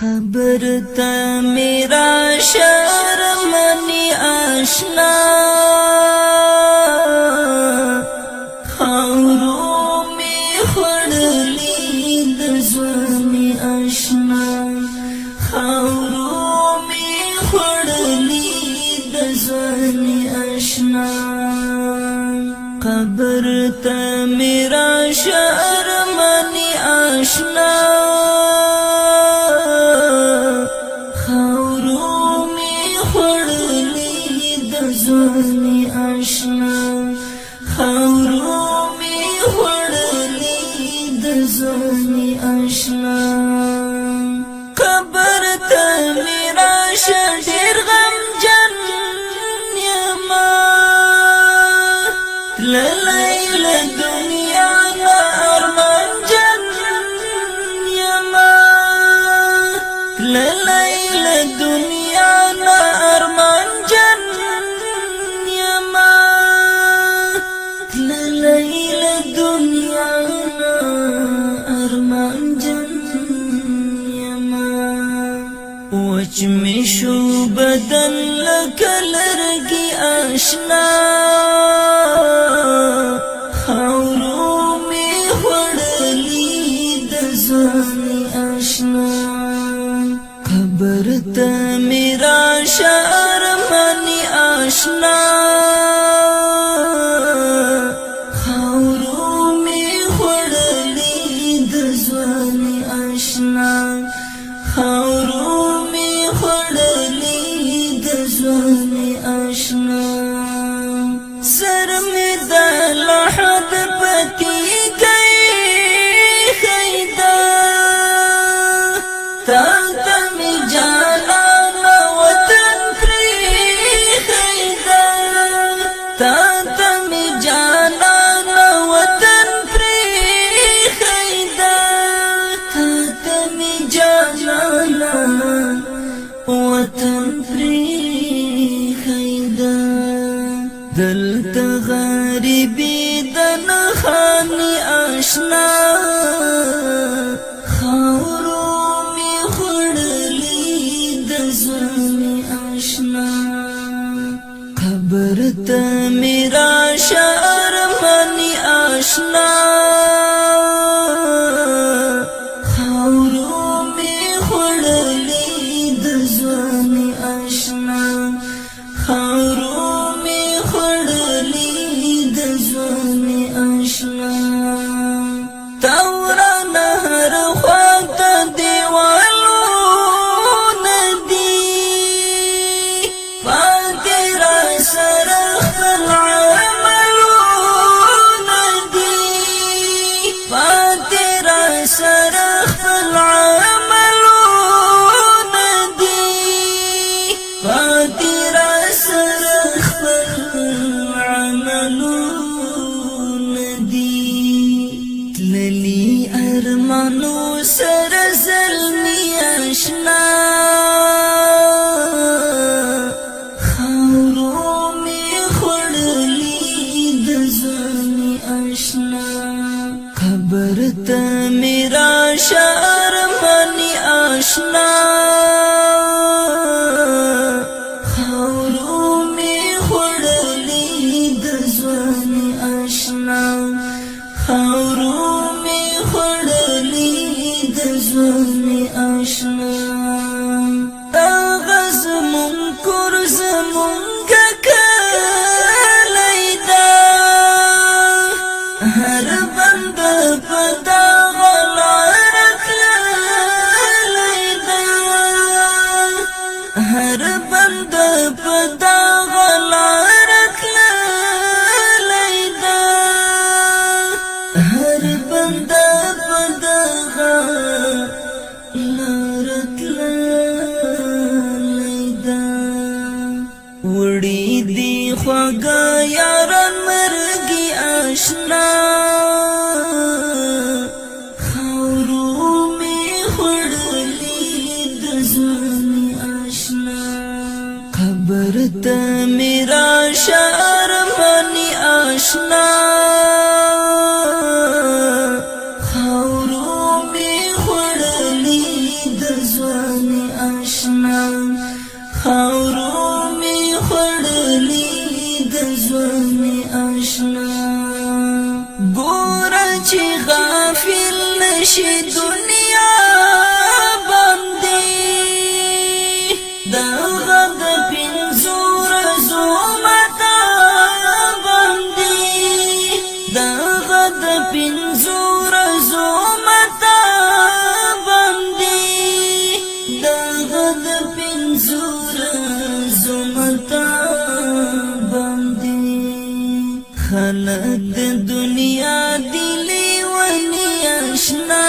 قبر ته میرا شرمنی آشنا خاورو می خړلې د ځواني آشنا خاورو می خړلې د ځواني آشنا قبر ته میرا شرمنی آشنا زونی آشنا خاورو می خړلې د زونی آشنا قبر ته میرا شډیر غم جن یما لیل دنیا نا ارمان جن یما لیل دنیا نا ارمان جن لیل دنیا ارمان جن یما وچ می شو بدن لکلرگی آشنا خاورو می خړلې د ځواني آشنا قبر ته میرا شرمنی آشنا خاورو می خړلې د ځواني آشنا سر می د لحد پکې گئی خیدا تا می جانا وطن پری خیدا تا می جانا وطن پری خیدا تا می جانا وطن پری خیدا دلت غریبی دن خانی آشنا خاورو می خړلې د ځواني آشنا قبر ته میرا شرمنی آشنا خاورو می خړلې د ځواني آشنا تورا نهر خواته دیوالو ندی پاتې را سره خپل عملو ندی پاتې را سره خپل عملو ندی پاتې ارمانو سر زلمی آشنا خاورو می خړلې د ځواني آشنا قبر ته میرا شرمنی آشنا خاورو می خړلې د ځواني آشنا خاورو زونی آشنا تاغز منکر زمونگ کلیدا هر بند پدا غلارت لیدا هر بند پدا غلارت لیدا هر بند پدا وړي دی خوږه یاران مرګي آشنا خاورو می خړلې د ځواني آشنا قبر ته میرا شرمنی آشنا خاورو می خړلې د ځواني آشنا خاورو می خړلې د ژوند آشنا ګوره چې غافل نشي دنیا باندې دغه د پنځو ورځو متا باندې دغه د پنځو ورځو متا باندې دغه د پنځو ورځو متا باندې خلک د دنیا دلی ونی آشنا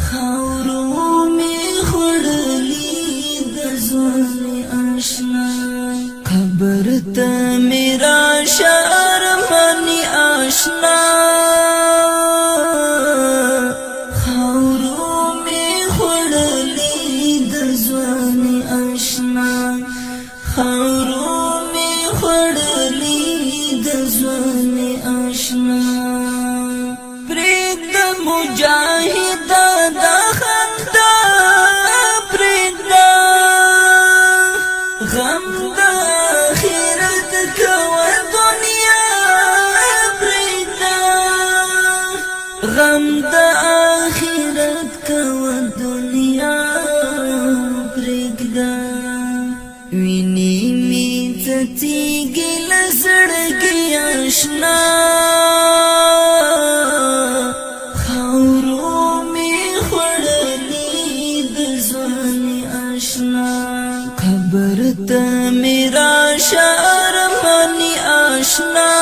خاورو می خړلې د ژوند آشنا قبر ته میرا شهر منی آشنا خاورو می خړلې د ژوند آشنا خاورو می خړلې د ژوند آشنا پرېږده مجاهد د خندا پرېږده غم د آخرت کوه دنیا پرېږده غم د آخرت کوه دنیا پرېږده ویني می څڅېږي له زړګي آشنا خاورو می خړلې د ژوند آشنا قبر ته میرا شهر منی آشنا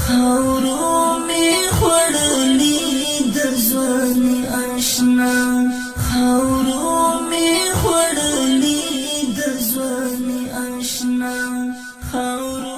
خاورو می خړلې د ژوند آشنا خاورو می خړلې د ژوند آشنا خاورو